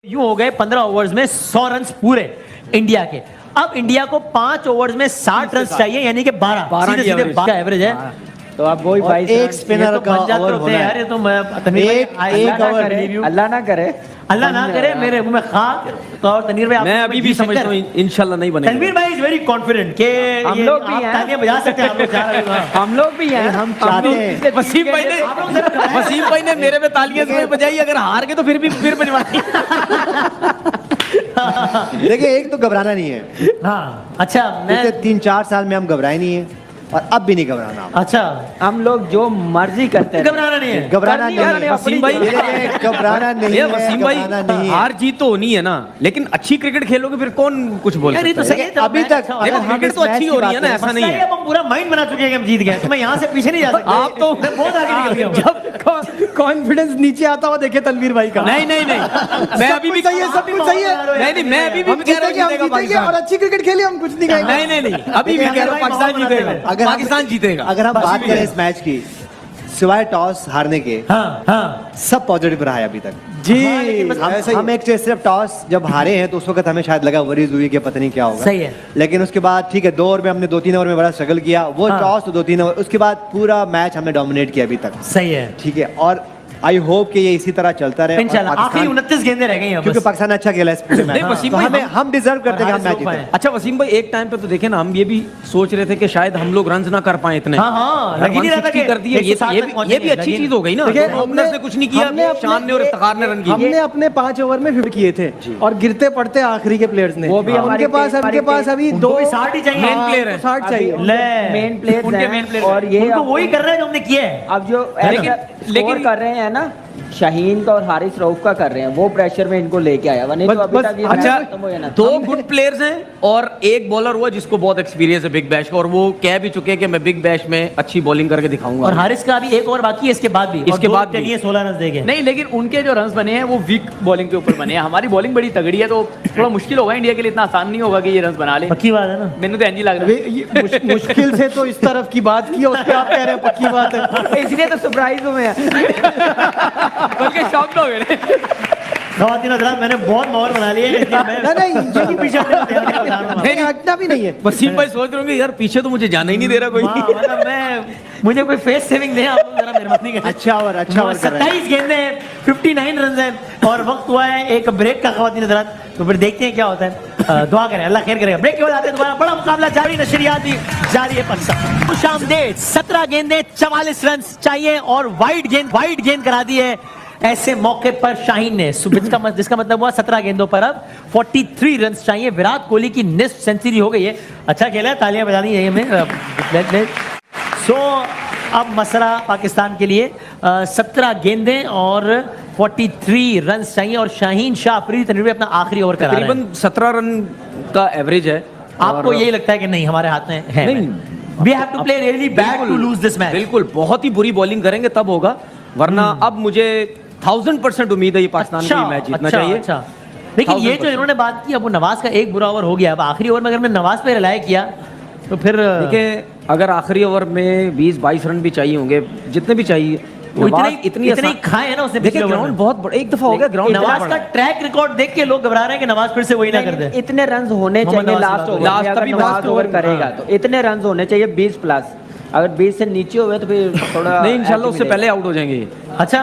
यूं हो गए 15 ओवर्स में 100 रन पूरे इंडिया के। अब इंडिया को 5 ओवर्स में 60 रन चाहिए, यानी कि 12 सीधे का एवरेज है। तो आप वही 22 एक स्पिनर का ओवर होना है। अरे तुम अल्लाह ना करे अल्लाह ना करे मेरे मुंह में खाक। तो और तनवीर भाई, मैं अभी भी समझता हूँ इंशाल्लाह नहीं बनेगा। तनवीर भाई इज वेरी कॉन्फिडेंट के हम लोग भी हैं, तालियां बजा सकते हैं हम लोग। हम लोग भी हैं, हम चाहते हैं। वसीम भाई ने मेरे पे तालियां इसलिए बजाई, अगर हार गए तो फिर बजवानी। देखिए, एक तो घबराना नहीं है। हाँ अच्छा, मैं 3-4 साल में हम घबराए नहीं है और अब भी नहीं घबराना। अच्छा हम लोग जो मर्जी करते हैं, घबराना नहीं है। घबराना नहीं है वसीम भाई, घबराना नहीं है। वसीम भाई, हार जीत तो होनी है ना, लेकिन अच्छी क्रिकेट खेलोगे फिर कौन कुछ बोल यार ये तो सकता सही है। है। अभी तक देखो क्रिकेट तो अच्छी हो रही है ना, ऐसा नहीं है। हम पूरा माइंड बना चुके हैं कि हम जीत गए, तो मैं यहाँ से पीछे नहीं जा सकता। आप तो मैं बहुत आगे निकल गया हूँ। जब कॉन्फिडेंस नीचे आता हुआ देखे तनवीर भाई का। नहीं मैं अभी भी सही है, सब कुछ सही है। नहीं मैं अभी भी हम कह रहा जीतेंगे, हम हूँ जीतेंगे जीतेगा और अच्छी क्रिकेट खेली, हम कुछ नहीं कहेंगे। नहीं अभी भी कह रहा हूँ पाकिस्तान जीतेगा। अगर हम- पाकिस्तान जीतेगा। अगर हम बात करें इस मैच की, सिवाय टॉस हारने के हाँ सब पॉजिटिव रहा है अभी तक। जी हम एक चीज, सिर्फ टॉस जब हारे हैं तो उस वक्त हमें शायद लगा वरीज हुई कि पता नहीं क्या होगा। सही है। लेकिन उसके बाद ठीक है, 2 ओवर में हमने 2-3 ओवर में बड़ा स्ट्रगल किया। वो हाँ। टॉस तो 2-3 ओवर, उसके बाद पूरा मैच हमने डोमिनेट किया अभी तक। सही है ठीक है, और आई होप कि ये इसी तरह चलता रहे। और इंशाल्लाह। आखिरी पाकिस्तान- 29 गेंदें रह गई हैं क्योंकि बस। पाकिस्तान अच्छा खेला है इस पूरे मैच नहीं, में। वसीम तो भाई, हम डिजर्व करते हैं कि हम मैच हारिस जीते। रऊफ अच्छा वसीम भाई, एक टाइम पे तो देखे ना, हम ये भी सोच रहे थे कि शायद हम लोग रन ना कर पाए इतने। हाँ, लग ही नहीं रहा था 160 कि कर दिए। 160 तक ये पहुंचेंगे, भी अच्छी लगी चीज हो गई ना। देखिए, ओपनर्स ने कुछ नहीं किया, शान ने और इफ्तिखार ने रन किए। हमने अपने 5 ओवर में 50 किए थे और गिरते पड़ते आखिरी के प्लेयर्स ने। वो भी हमारी उनके पास अभी उनको 2 भी 60 ही चाहिए। मेन प्लेयर है। 60 चाहिए। मेन प्लेयर्स उनके हैं, मेन प्लेयर और ये उनको अब- वही कर रहे हैं जो हमने किया है। अब जो लेकिन लेकिन कर रहे हैं ना, शाहीन का और हारिस रऊफ का कर रहे हैं, वो प्रेशर में इनको लेके आया हुआ, नहीं तो अभी तक ये मैच अच्छा, खत्म हो जाना था। 2 गुड प्लेयर्स हैं और एक बॉलर हुआ जिसको बहुत एक्सपीरियंस है बिग बैश का, और वो कह भी चुके हैं कि मैं बिग बैश में अच्छी बॉलिंग करके दिखाऊंगा। और हारिस का अभी एक ओवर बाकी है, इसके बाद भी इसके बाद भी। चलिए 16 रन देंगे। नहीं, लेकिन उनके जो रन्स बने हैं वो वीक बॉलिंग के ऊपर बने हैं। हमारी बॉलिंग बड़ी तगड़ी है, तो थोड़ा मुश्किल होगा इंडिया के लिए, इतना आसान नहीं होगा कि ये रन्स बना ले। पक्की बात है ना। मैंने तो एनजी लग रहा है। मुश्किल से तो इस तरफ की बात की, उस पे आप कह रहे हैं पक्की बात है। इसलिए तो सरप्राइज हुए हैं। बल्कि शॉक हो गए। खवातीन हज़रात, मैंने बहुत मोहर बना लिए हैं, इसलिए मैं नहीं, इनके पीछे अपने को ध्यान नहीं बता रहा हूँ। हटना भी नहीं है। वसीम भाई सोच रहे होंगे यार पीछे तो मुझे जाने ही नहीं दे रहा कोई। हाँ, मतलब मुझे कोई फेस सेविंग दे, आप लोग जरा मेहरबानी करें। अच्छा ओवर कर रहे हैं। 27 गेंदे हैं, 59 रन हैं और वक्त हुआ है एक ब्रेक का। खवातीन हज़रात, तो फिर देखते हैं क्या होता है। दुआ करें, अल्लाह खैर करेगा। ब्रेक के बाद आते हैं दोबारा, बड़ा मुकाबला जारी, नशरियात भी जारी है। पाकिस्तान शामदेद 17 गेंदे 44 रन चाहिए और वाइड गेंद करा दी है। ऐसे मौके पर शाहीन ने जिसका मतलब हुआ 17 गेंदों पर अब 43 रन चाहिए। विराट कोहली की निस्फ सेंचुरी हो गई है। अच्छा खेला है, तालियां बजा दी हमें। सो अब मसला पाकिस्तान के लिए 17 गेंदें और 43 रन चाहिए और शाहीन शाह अफरीदी तनवीर अपना आखिरी ओवर करा रहे हैं। तकरीबन 17 रन का एवरेज है। आपको यही लगता है कि नहीं हमारे हाथ में है? नहीं, we have to play really bad to lose this match. बिल्कुल, बहुत ही बुरी बॉलिंग करेंगे तब होगा, वरना अब मुझे 1000% उम्मीद है ये पाकिस्तान का मैच जीतना चाहिए। अच्छा। लेकिन ये जो इन्होंने बात की, अब वो नवाज का एक बुरा ओवर हो गया, अब आखिरी ओवर में अगर मैंने नवाज पे रिलाय किया तो फिर देखिए, अगर आखिरी ओवर में 20-22 रन भी चाहिए होंगे, जितने भी चाहिए, वो नवाज इतनी खाए है ना उसने। देखिए ग्राउंड बहुत बड़ा, एक दफा हो गया ग्राउंड नवाज का ट्रैक रिकॉर्ड देख के लोग घबरा रहे हैं कि नवाज फिर से वही ना कर दे। इतने रन होने मोहम्मद चाहिए नवाज लास्ट की ओवर बात में, लास्ट अगर तभी नवाज लास्ट ओवर ओवर करेगा तो इतने रन होने चाहिए 20 प्लस। अगर 20 से नीचे हुए तो फिर थोड़ा नहीं, इंशाल्लाह उससे पहले आउट हो जाएंगे। अच्छा,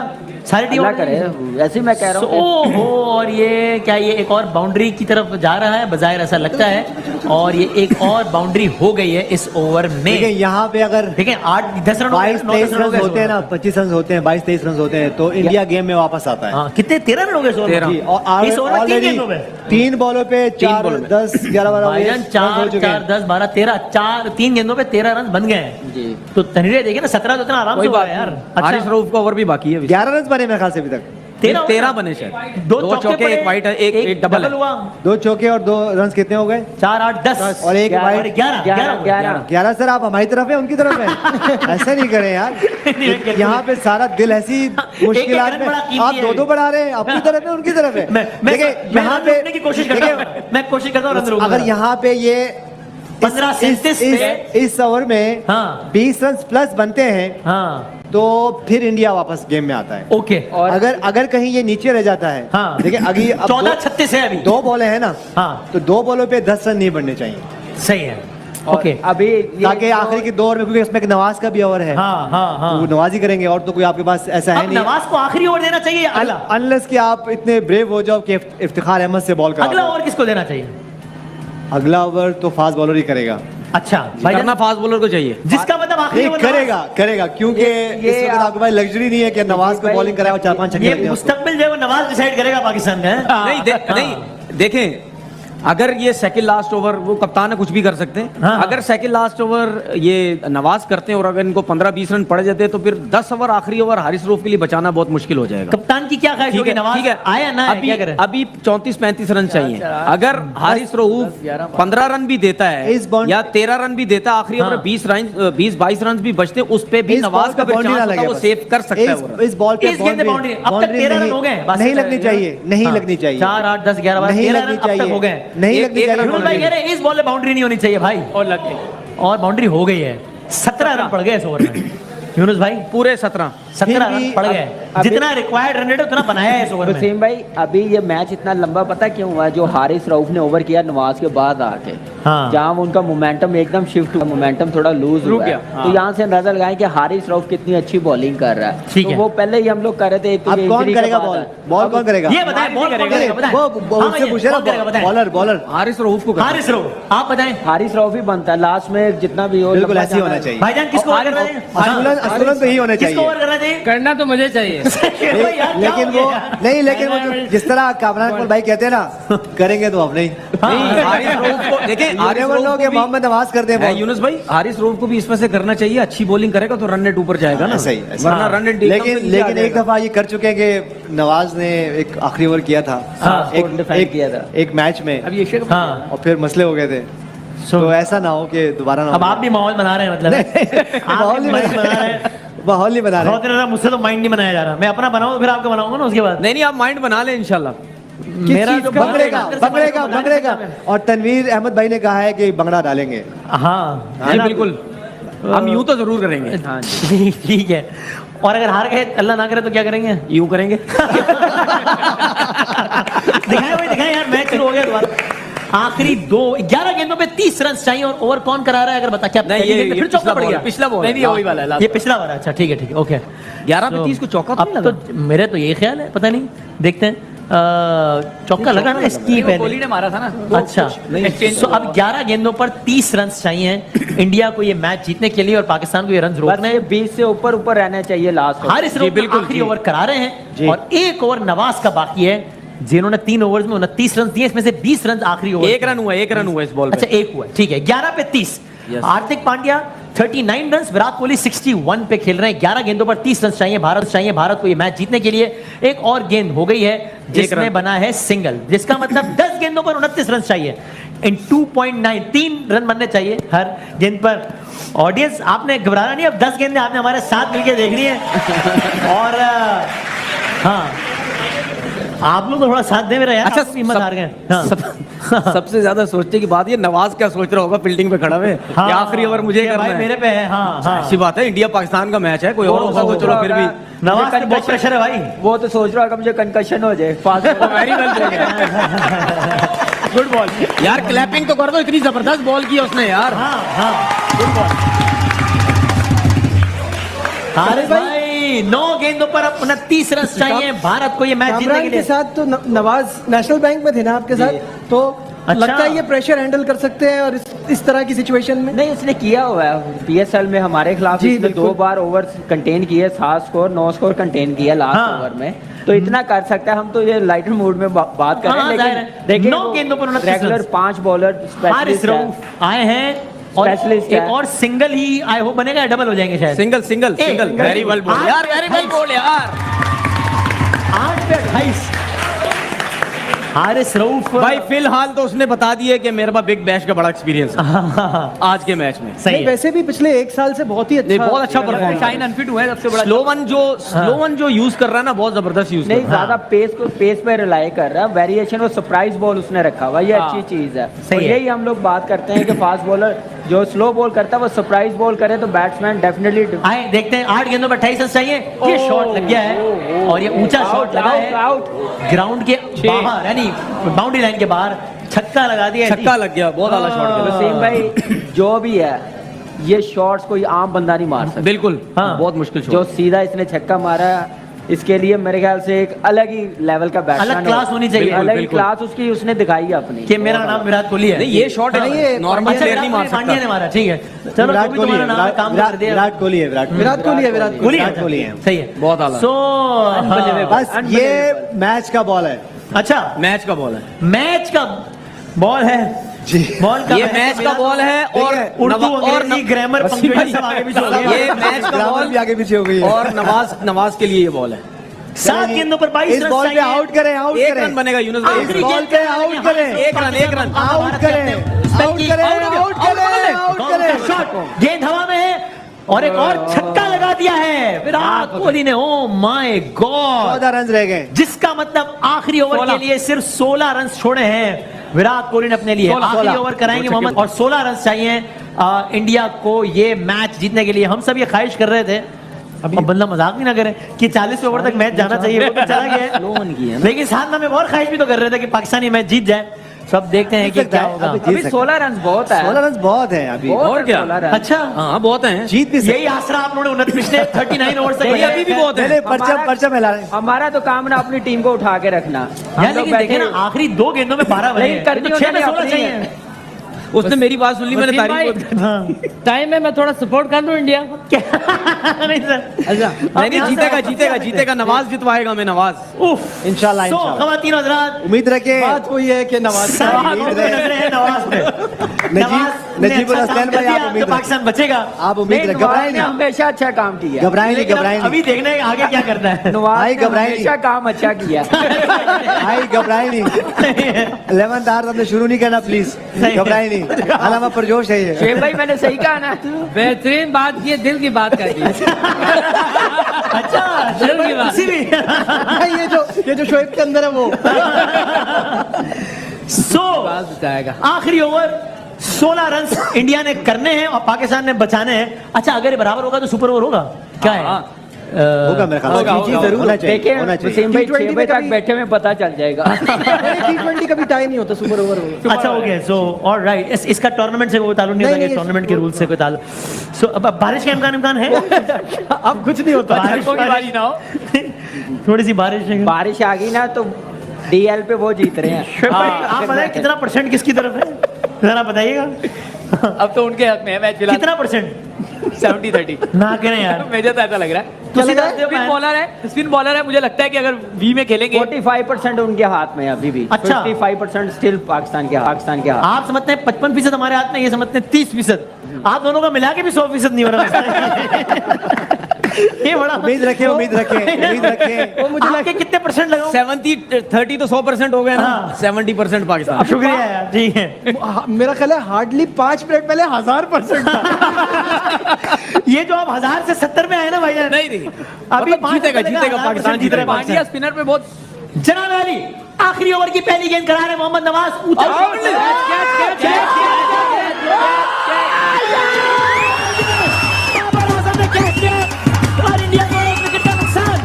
सारी टीम अल्लाह करे, ऐसे ही मैं कह रहा हूँ। ओहो, और ये क्या, ये एक और बाउंड्री की तरफ जा रहा है, बजाय ऐसा लगता है, और ये एक और बाउंड्री हो गई है इस ओवर देखिए में। यहाँ पे अगर देखें 8-10 रन 22-23 रन होते हैं ना, 25 रन होते हैं, 22-23 रन होते हैं, तो इंडिया गेम में वापस आता है। हाँ, कितने 13 रन हो गए इस ओवर में? 13। जी, और इस ओवर में 3 गेंदों में 3 बॉलों पे 4, बॉल में। 10, 11, 12 भाईजान 4, 10, 12, 13 3 गेंदों पे 13 रन बन गए हैं। जी। तो तनवीर देखिए ना, 17 तो इतना आराम से हुआ है यार। हारिस रऊफ का ओवर भी बाकी है अभी। 11 रन बने मेरे ख्याल से अभी तक। 13 बने शायद, 2 चौके, एक वाइट, एक डबल है। हुआ। 2 चौके और 2 रन कितने हो गए? 4, 8, 10 और एक वाइड। 11। 11 सर, आप हमारी तरफ है उनकी तरफ है? ऐसा नहीं करें यार। यहाँ पे सारा दिल ऐसी मुश्किलात रन में, बड़ा कीमती आप है। 2-2 बढ़ा रहे हैं, अपनी तरफ है उनकी तरफ है। देखिए यहाँ पे की कोशिश करता हूं, मैं कोशिश करता हूं अगर यहाँ पे ये 15-37 पे इस ओवर में हाँ 20 रन प्लस बनते हैं हाँ तो फिर इंडिया वापस गेम में आता है। ओके और अगर कहीं ये नीचे रह जाता है, हाँ। देखिए अभी 14-36 है अभी। 2 बॉलें हैं ना, हाँ। तो 2 बॉलों पे 10 रन नहीं बनने चाहिए, सही है। और ओके अभी ये ताकि जो- आखिरी के 2 ओवर में, क्योंकि इसमें नवाज का भी ओवर है, हाँ हाँ तो हाँ। वो नवाज ही करेंगे और तो कोई आपके पास ऐसा है अब नहीं। नवाज को आखिरी ओवर देना चाहिए या अगला? अनलेस कि आप इतने ब्रेव हो जाओ कि इफ्तिखार अहमद से बॉल अगला करा ओवर किसको देना चाहिए? अगला ओवर तो फास्ट बॉलर ही करेगा। अच्छा भाई करना फास्ट बॉलर को चाहिए। जिसका मतलब आखिरी नहीं, ओवर करेगा क्योंकि ये इस वक्त आपके पास लग्जरी नहीं है कि नवाज को भाई- बॉलिंग कराए और 4-5 छक्के ये लग जाएं उसको। मुस्तकबिल जो है वो नवाज डिसाइड करेगा पाकिस्तान का है? नहीं देखें, अगर ये सेकंड लास्ट ओवर, वो कप्तान है, कुछ भी कर सकते हैं। हाँ, हाँ। अगर सेकंड लास्ट ओवर ये नवाज करते हैं और अगर इनको 15-20 रन पड़ जाते हैं तो फिर 10 ओवर आखिरी ओवर हारिस रऊफ के लिए बचाना बहुत मुश्किल हो जाएगा। कप्तान की क्या ख्वाहिश होगी? नवाज आया ना, अभी क्या करें? अभी 34-35 रन चाहिए। अगर हारिस रऊफ 15 रन भी देता है इस बॉल- या 13 रन भी देता है आखिरी ओवर, हाँ। 20-22 रन भी बचते, उस पे भी इस नवाज बॉल का पे बाउंड्री चांस ना होता लगे है, वो बस। सेव कर सकता है वो रन। इस बॉल पे इस गेंद में बाउंड्री अब तक 13 रन हो गए। बस नहीं ऐसा लगनी है। चाहिए, नहीं हाँ। लगनी चाहिए, 4, 8, 10, 11, 12, नहीं 13 लगनी रन अब तक चाहिए, हो गए। नहीं एक- लगनी एक चाहिए यूनुस भाई कह रहे हैं इस बॉल में बाउंड्री नहीं होनी चाहिए भाई, और लग गई। और बाउंड्री हो गई है। 17 रन पड़ गए इस ओवर में यूनुस भाई, पूरे 17। 17 फिर रन भी पड़ गए। अभी- जितना रिक्वायर्ड रन रेट उतना बनाया है इस ओवर में। वसीम भाई अभी ये मैच इतना लंबा पता क्यों हुआ? जो हारिस रऊफ ने ओवर किया नवाज के बाद आके, हाँ। जहाँ उनका मोमेंटम एकदम शिफ्ट हुआ, मोमेंटम थोड़ा लूज रुक हुआ है। गया, तो यहाँ से अंदाजा लगाएं कि हारिस रऊफ कितनी अच्छी बॉलिंग कर रहा है। ठीक तो है। वो पहले ही हम लोग कर रहे थे, तो अब ये कौन injury के करेगा बाद बॉल? है। बॉल कौन करेगा? ये बताएं बॉल कौन करेगा बताएं। वो हाँ उससे भैया, पूछे ना, कौन करेगा बताएं। बॉलर हारिस रऊफ को करना। हारिस रऊफ आप बताएं। हारिस रऊफ ही बनता है लास्ट में, जितना भी हो बिल्कुल लंबा ऐसे ही जाना होना है। चाहिए। भाईजान किसको ओवर करना चाहिए? असुलन तो ही होने किसको चाहिए। ओवर करना चाहिए? करना तो मुझे चाहिए। भाई यार, क्या लेकिन हो गया वो यार? नहीं, लेकिन वो जिस तरह कामरान इकबाल भाई कहते हैं ना, करेंगे तो अब नहीं। नहीं, हारिस रऊफ को देखें, हारिस रऊफ को के भी- मोहम्मद नवाज करते हैं है, बॉल। यूनुस भाई, हारिस रऊफ को भी इसमें से करना चाहिए। अच्छी बॉलिंग करेगा तो रन रेट ऊपर जाएगा ना, सही, ऐसा। वरना रन रेट लेकिन एक दफा ये कर चुके हैं कि नवाज ने एक आखिरी ओवर किया था, स्कोर डिफेंड किया था। एक मैच में, अब ये शेख हाँ और फिर मसले हो गए थे। तो ऐसा ना हो कि दोबारा ना अब आप भी माहौल बना रहे हैं मतलब आप माहौल भी नहीं माइंड बना रहे हैं। माहौल नहीं बना रहे। बहुत रहा मुझसे तो माइंड नहीं बनाया जा रहा। मैं अपना बनाऊं फिर आपका बनाऊंगा ना उसके बाद। नहीं नहीं, आप माइंड बना ले इंशाल्लाह। मेरा जो बंगड़ेगा और तनवीर अहमद भाई ने कहा है कि बंगड़ा डालेंगे। हाँ जी बिल्कुल, हम यूं तो जरूर करेंगे। हाँ जी। ठीक है। और अगर हार गए अल्लाह ना करे तो क्या करेंगे? यूं करेंगे। दिखाएं यार, मैच शुरू हो गया दोबारा। आखिरी 11 गेंदों पे 30 रन चाहिए और ओवर कौन करा रहा है अगर बता क्या? नहीं, पहली ये गेंद में फिर पिछला चौका पड़ बॉल गया। है, पिछला बॉल नहीं नहीं, वही वाला है last। ये पिछला वाला। अच्छा ठीक है ओके। 11 पे 30 को चौका तो नहीं अब लगा? तो मेरे तो ये ख्याल है, पता नहीं, देखते हैं। चौका लगा ना इसकी कोहली पहले। ने मारा था ना। अच्छा exchange तो अब 11 गेंदों पर 30 रन चाहिए इंडिया को ये मैच जीतने के लिए और पाकिस्तान को ये रन बस रोकने। ये 20 से ऊपर ऊपर रहना चाहिए लास्ट में। हारिस रऊफ बिल्कुल, आखिरी जी। ओवर करा रहे हैं और एक ओवर नवाज का बाकी है, जिन्होंने 3 ओवर्स में 29 रन दिए, इसमें से 20 रन आखिरी ओवर। एक रन हुआ इस बॉल अच्छा पे। एक हुआ, ठीक है। 11 पे 30। Yes. हार्दिक पांड्या 39 रन, विराट कोहली 61 पे खेल रहे हैं। 11 गेंदों पर 30 रन चाहिए भारत को ये मैच जीतने के लिए। एक और गेंद हो गई है जिसमें रन। बना है सिंगल, जिसका मतलब 10 गेंदों पर 29 रन चाहिए। इन 2.9 3 रन बनने चाहिए हर गेंद पर। ऑडियंस आपने घबराना नहीं, अब 10 गेंदें आपने हमारे साथ मिलकर देखनी है। और हाँ, आप लोग तो थोड़ा साथ दे मेरा यार। अच्छा, आप हिम्मत हार गए। हाँ। सबसे ज्यादा सोचने की बात ये, नवाज क्या सोच रहा होगा फील्डिंग पे खड़ा हुए हाँ, कि आखिरी ओवर मुझे ये करना भाई है। मेरे पे है। हाँ हाँ। अच्छी बात है, इंडिया पाकिस्तान का मैच है, कोई और होगा तो चलो फिर भी। नवाज पे बहुत प्रेशर है भाई। वो तो सोच रहा होगा मुझे कंकशन हो जाए, fast very well good ball. यार क्लैपिंग तो कर दो, इतनी जबरदस्त बॉल की है उसने यार। हाँ हाँ गुड बॉल। हारिस भाई 9 गेंदों पर 29 रन चाहिए भारत को ये मैच जीतने के कामरान के लिए। साथ तो नवाज नेशनल बैंक में थे ना आपके साथ, तो अच्छा। लगता है ये प्रेशर हैंडल कर सकते हैं और इस तरह की सिचुएशन में। नहीं उसने किया हुआ है पीएसएल में हमारे खिलाफ। जी, इसने बिल्कुल। 2 बार ओवर कंटेन किए, 7 स्कोर 9 स्कोर कंटेन किया लास्ट हाँ। ओवर में, तो इतना कर सकता है। हम तो ये लाइटर मूड में बात कर रहे हाँ, हैं, जाहिर लेकिन है। देखिए 9 गेंदों पर 29 regular run. 5 bowler Haris specialist है। रऊफ आए हैं और Specialist एक है। और सिंगल ही आए हो बनेगा, डबल हो जाएंगे शायद। सिंगल सिंगल ए, सिंगल, वेरी वेल बोल यार, वेरी वेल बोल यार। 8 पे 28। हारिस रऊफ भाई फिलहाल तो उसने बता दिया कि मेरे पास बिग बैश का बड़ा एक्सपीरियंस है आज के मैच में। सही नहीं, है। वैसे भी पिछले 1 साल से बहुत ही अच्छा, नहीं, बहुत अच्छा परफॉर्म शाइन अनफिट हुआ है सबसे बड़ा। स्लो वन जो यूज कर रहा है ना, बहुत जबरदस्त यूज कर नहीं रहा है। ज्यादा पेस पे रिलाई कर रहा है, वेरिएशन और सरप्राइज बॉल उसने रखा हुआ, ये हाँ। अच्छी चीज है। सही और है। यही हम लोग बात करते हैं कि फास्ट बॉलर जो स्लो बॉल करता है वो सरप्राइज बॉल करे तो बैट्समैन डेफिनेटली आए देखते हैं 8 गेंदों पर 28 रन चाहिए। ये शॉट लग गया है और ये ऊंचा शॉट लगा है ग्राउंड के बाहर, यानी बाउंड्री लाइन के बाहर छक्का लगा दिया। छक्का लग गया, बहुत आला शॉट किया। वसीम भाई जो भी है ये शॉट्स कोई आम बंदा नहीं मार सकता। बिल्कुल, हाँ। बहुत मुश्किल जो शॉट। सीधा इसने छक्का मारा है, इसके लिए मेरे ख्याल से एक अलग ही लेवल का बैट्समैन अलग क्लास होनी चाहिए। अलग ही बिल्कुल। क्लास उसकी उसने दिखाई है अपनी कि मेरा नाम विराट कोहली है। नहीं, ये शॉट है, ये नॉर्मल अच्छा, प्लेयर नहीं मार पांड्या ने सकता। मारा, ठीक है। चलो विराट तो भी कोहली है, तुम्हारा नाम काम कर दिया। विराट कोहली है, विराट कोहली है, विराट कोहली है, विराट कोहली है। सही है, बहुत आला। सो बस ये मैच का बॉल है अच्छा मैच का बॉल है मैच का बॉल है जी। बॉल का ये मैच का बॉल है और उर्दू और अंग्रेजी ग्रामर वसीम पंक्चुएशन भाई, सब आगे पीछे हो गया। ये मैच का ग्रामर बॉल भी आगे पीछे हो गई है। और नवाज के लिए ये बॉल है। 7 गेंदों पर 22 इस रन बॉल पे चाहिए। आउट करें, आउट एक करें, रन बनेगा यूनुस भाई। आखिरी इस बॉल गेंद पे पे आउट करें, एक रन, एक रन। आउट करें, आउट करें, आउट करें, आउट करें। शॉट गेंद हवा में है और एक और छक्का लगा दिया है विराट कोहली ने। ओ माय गॉड, 14 रन रह गए। जिसका मतलब आखिरी ओवर के लिए सिर्फ 16 रन छोड़े हैं विराट कोहली ने अपने लिए। 16 आखिरी ओवर कराएंगे मोहम्मद और 16 रन चाहिए इंडिया को ये मैच जीतने के लिए। हम सब ये ख्वाहिश कर रहे थे, अब बंदा मजाक भी ना करे कि 40 ओवर तक मैच जाना चाहिए, वो तो चला गया है। लेकिन साथ में हम और ख्वाहिश भी तो कर रहे थे कि पाकिस्तानी मैच जीत जाए। सब देखते हैं कि क्या होगा। अभी 16 रन बहुत है। 16 रन बहुत है अभी। बहुत और है क्या? 16 रन। अच्छा, हाँ, बहुत हैं। जीत भी यही आसरा आप लोगों ने पिछले 39 ओवर तक नहीं, अभी भी बहुत है। पहले परचम परचम हिला रहे हैं। हमारा तो काम ना अपनी टीम को उठा के रखना। हम यार लोग लेकिन देखे बैठे ना आखिरी 2 गेंदों में 12 बने नहीं, हैं। करनी तो 6 में होनी 16 अपनी चाहिए। है। उसने मेरी बात सुन ली, मैंने वसीम तारीफ टाइम है, मैं थोड़ा सपोर्ट कर दूं इंडिया को। नहीं सर, नहीं, जीतेगा नवाज जितवाएगा। मैं नवाज उफ इंशाल्लाह, सो इंशाल्लाह। खवातीन हज़रात, उम्मीद रखें। बात वही है कि नवाज सारी उम्मीद लोगों है। की नजरें हैं नवाज पे। नवाज ने नजीबुल अच्छा हसन काम कर भाई, आप दिया, उम्मीद तो पाकिस्तान बचेगा। आप उम्मीद नहीं, रखें, नवाज घबराएं ने नहीं, हमेशा अच्छा काम किया। घबराएं नहीं, लेकिन घबराएं अभी नहीं, देखने आगे क्या करता है। नवाज भाई, ने घबराएं हमेशा काम अच्छा किया। भाई घबराएं नहीं। 11th आवर हमने शुरू नहीं करना, प्लीज घबराएं नहीं। अलावा परजोश है ये। शेख भाई मैंने सही कहा ना। बेहतरीन बात की, दिल की बात कर दी। अच्छा दिल की बात। किसी भी ये जो शोएब के अंदर है वो सो बात बताएगा। आखिरी ओवर 16 रन इंडिया ने करने हैं और पाकिस्तान ने बचाने हैं। अच्छा, अगर ये बराबर होगा तो सुपर ओवर होगा क्या है? होगा मेरे ख्याल से। जी, जरूर होना चाहिए, देखिए होना चाहिए। वसीम भाई T20 6 बजे तक कभी- बैठे में पता चल जाएगा। T20 कभी टाइम नहीं होता, सुपर ओवर होगा। अच्छा हो गया। सो ऑलराइट, इसका टूर्नामेंट से कोई ताल्लुक नहीं नहीं, होता, नहीं, टूर्नामेंट के रूल से कोई ताल्लुक। सो अब बारिश का इम्कान है? अब कुछ नहीं होता। बारिश कोई बारी ना हो। थोड़ी सी बारिश है। बारिश आ गई ना तो डीएल पे वो जीत रहे हैं। आप बताएं कितना परसेंट किसकी तरफ है, जरा बताइएगा। अब तो उनके हक में है मैच फिलहाल। कितना परसेंट? 70-30 ना करें यार। मुझे तो ऐसा लग रहा है। तो सीधा स्पिन बॉलर है, मुझे लगता है कि अगर वी में खेलेंगे 45% उनके हाथ में है अभी भी। अच्छा। 55% स्टिल पाकिस्तान के हाथ। आप समझते हैं 55% हमारे हाथ में, ये समझते हैं 30%। आप दोनों का मिला के भी 100% नहीं हो रहा। ये बड़ा उम्मीद रखें, उम्मीद रखें, उम्मीद रखें। वो मुझे आपके कितने परसेंट लगाऊं? 70-30 तो 100% हो गए ना। हाँ। 70% पाकिस्तान। शुक्रिया यार, ठीक है। मेरा ख्याल है हार्डली 5 मिनट पहले 1000% था। ये जो आप 1000 से 70 में आए ना भाई, नहीं अभी मतलब 5 जीतेगा, मिनट जीतेगा, का पाकिस्तान 1000% जीतेगा। पांड्या स्पिनर पे बहुत जनाब अली आखिरी ओवर की पहली गेंद करा रहे मोहम्मद नवाज। ऊंचा बाबर आजम ने कैच किया और इंडिया को 1 विकेट का नुकसान।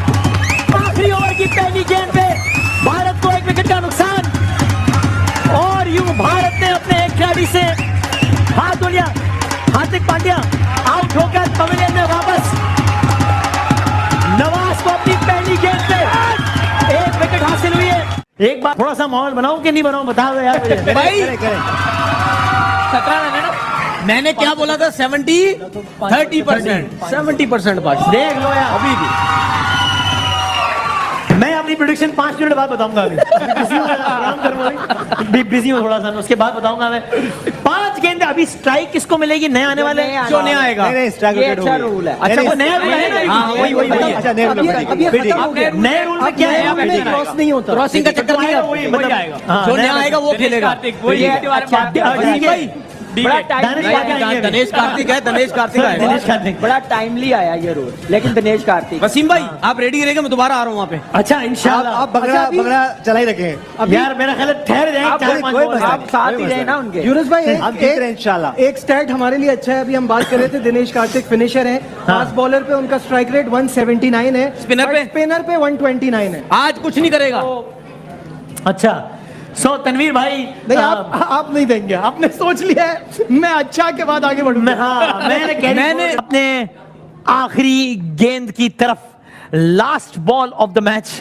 आखिरी ओवर की पहली गेंद पे भारत को 1 विकेट का नुकसान और यूं भारत ने अपने एक खिलाड़ी से हाथ धो लिया। हार्दिक पांड्या आउट होकर पवेलियन में वापस। नवाज को अपनी पहली गेंद पे 1 विकेट हासिल हुई है। एक बार थोड़ा सा माहौल बनाऊं कि नहीं बनाऊं, बता दो यार मुझे। भाई, करें, करें। 17 रन है ना। मैंने क्या बोला था? 70-30%। 70% पाकिस्तान। देख लो यार, अभी भी मैं अपनी प्रेडिक्शन 5 मिनट बाद बताऊंगा। अभी बिजी हूं, आराम करूंगा, बिजी हूं थोड़ा सा, मैं उसके बाद बताऊंगा। मैं 5 गेंदें अभी स्ट्राइक किसको मिलेगी? नया आने वाले जो नया आएगा। नहीं, नहीं, strike ये wicket अच्छा हो गई। रूल है। अच्छा, वो नया रूल है ना? हाँ, वही अच्छा, नया रूल है। अब ये फिर ठीक खत्म है। हो गया। नए रूल में क्या है? में क्रॉस नहीं होता। क्रॉसिंग का चक्कर नहीं है। वही वही आएगा। हाँ, जो नया नया आएगा वो खेलेगा। कार्तिक, वही इसके बारे में बात अच्छा, कर रहे हैं। भाई, बड़ा टाइम दानिश कार्तिक आएंगे। दिनेश कार्तिक है, दिनेश कार्तिक दिनेश आएगा। कार्तिक। बड़ा टाइमली आया ये रूल, लेकिन दिनेश कार्तिक वसीम भाई आप रेडी रहेंगे, मैं दोबारा आ रहा हूँ वहाँ पे। अच्छा इंशाल्लाह। आप बगड़ा अभी- बगड़ा चला ही रखें। यार मेरा ख्याल है ठहर जाए आप 4-5 कोई बॉल। मसला आप साथ ही रहे ना उनके। यूनुस भाई हम जीत रहे हैं इंशाल्लाह। एक स्टैट हमारे लिए अच्छा है। अभी हम बात कर रहे थे दिनेश कार्तिक फिनिशर हैं, हाँ। फास्ट बॉलर पे उनका स्ट्राइक रेट 179 है, स्पिनर पे? स्पिनर पे 129 है। आज कुछ नहीं करेगा। अच्छा सो तनवीर भाई नहीं आप नहीं देंगे, आपने सोच लिया है मैं अच्छा के बाद आगे बढ़ूंगा। मैंने अपने आखिरी गेंद की तरफ last ball of the match,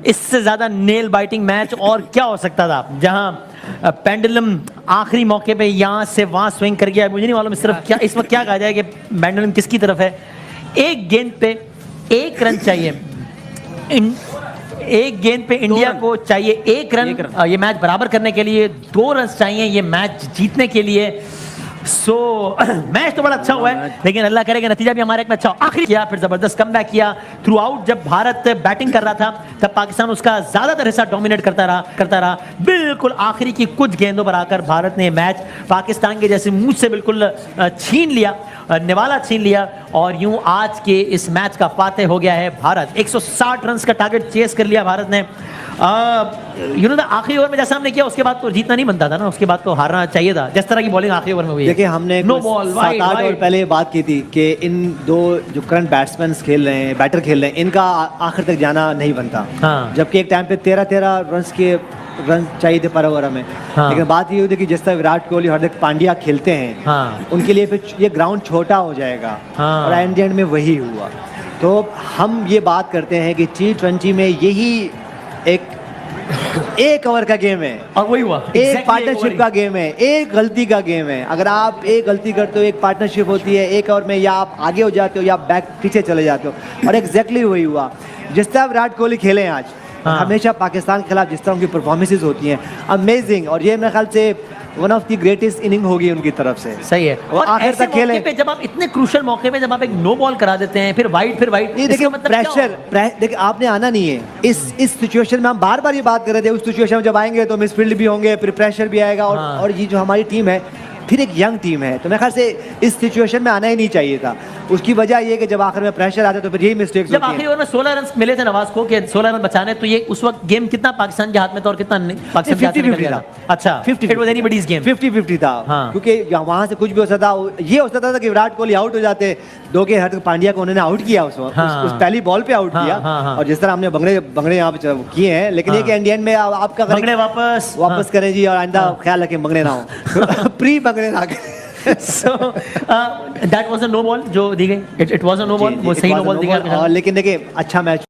इससे ज्यादा नेल बाइटिंग मैच और क्या हो सकता था, जहां पेंडुलम आखिरी मौके पे यहां से वहां स्विंग कर गया। मुझे नहीं मालूम इस तरफ क्या, इस वक्त क्या कहा जाए कि पेंडुलम किसकी तरफ है। एक गेंद पे 1 रन चाहिए, एक गेंद पे इंडिया को चाहिए 1 रन, ये मैच बराबर करने के लिए 2 रन चाहिए ये मैच जीतने के लिए। सो मैच तो बड़ा अच्छा हुआ है, लेकिन अल्लाह करेगा नतीजा भी हमारे एक में अच्छा हो। आखिरी किया, फिर जबरदस्त कमबैक किया। थ्रू आउट जब भारत बैटिंग कर रहा था तब पाकिस्तान उसका ज्यादातर हिस्सा डोमिनेट करता रहा। बिल्कुल आखिरी की कुछ गेंदों पर आकर भारत ने मैच पाकिस्तान के जैसे मुंह से बिल्कुल छीन लिया, निवाला छीन लिया, और यूं आज के इस मैच का फातेह हो गया है भारत। 160 रन का टारगेट चेस कर लिया भारत ने। आखिरी ओवर में जैसा हमने किया उसके बाद तो जीतना नहीं बनता था ना, उसके बाद तो हारना चाहिए था, जिस तरह की बॉलिंग आखिरी ओवर में हुई है। देखिए हमने नो कुछ बॉल 7-8 ओवर पहले ये बात की थी कि इन दो जो करंट बैट्समैन खेल रहे हैं, बैटर खेल रहे हैं, इनका आखिर तक जाना नहीं बनता। हाँ। जबकि एक टाइम पे 13-13 रन चाहिए थे पर ओवर में। हाँ। लेकिन बात ये हुई थी कि जिस तरह विराट कोहली, हार्दिक पांड्या खेलते हैं, हाँ। उनके लिए फिर ये ग्राउंड छोटा हो जाएगा। हाँ। और एंड में वही हुआ। तो हम ये बात करते हैं कि T20 में यही एक ओवर का गेम है, और वही हुआ, एक Exactly पार्टनरशिप एक का गेम है, एक गलती का गेम है। अगर आप एक गलती करते हो, एक पार्टनरशिप होती है, एक ओवर में या आप आगे हो जाते हो या बैक पीछे चले जाते हो। और एग्जैक्टली वही हुआ। जिस तरह विराट कोहली खेले हैं आज, हाँ। हमेशा पाकिस्तान के खिलाफ जिस तरह उनकी परफॉर्मेंसेज होती हैं, अमेजिंग। और ये मेरे ख्याल से one of the greatest inning होगी उनकी तरफ से। सही है। और आखिर ऐसे तक खेले। मौके पे जब आप इतने क्रूशल मौके पे जब आप एक नो बॉल करा देते हैं, फिर वाइड नहीं देखिए, प्रेशर देखिए आपने आना नहीं है इस सिचुएशन में। हम बार बार ये बात कर रहे थे, उस सिचुएशन में जब आएंगे तो मिसफील्ड भी होंगे, फिर प्रेशर भी आएगा। हाँ। और ये जो हमारी टीम है, फिर एक यंग टीम है, तो मेरे ख्याल से इस सिचुएशन में आना ही नहीं चाहिए था। उसकी वजह ये कि जब आखिर में प्रेशर आता है तो फिर यही मिस्टेक्स जब होती आखिरी हैं। ओवर में 16 रन मिले थे नवाज को कि 16 रन बचाने, तो ये उस वक्त गेम कितना पाकिस्तान के हाथ में था और कितना पाकिस्तान के हाथ में 50-50 निकल गया था। था? अच्छा 50-50 इट वाज एनीबॉडीज गेम। 50-50 था। हाँ। क्योंकि वहां से कुछ भी हो सकता था। ये हो सकता था कि विराट कोहली आउट हो जाते, दो के हार्दिक पांड्या को उन्होंने आउट किया उस वक्त, हाँ। उस पहली बॉल पे आउट हाँ, किया। हाँ, हाँ। और जिस तरह हमने बंगड़े यहाँ पे किए हैं, लेकिन ये कि इंडियन में आपका बंगड़े वापस वापस करें जी, और आइंदा ख्याल रखें बंगड़े ना हो। प्री बंगड़े ना करें। So that was a no ball जो दी गई। It was a no ball, वो सही नो बॉल दी गई। लेकिन देखिए अच्छा मैच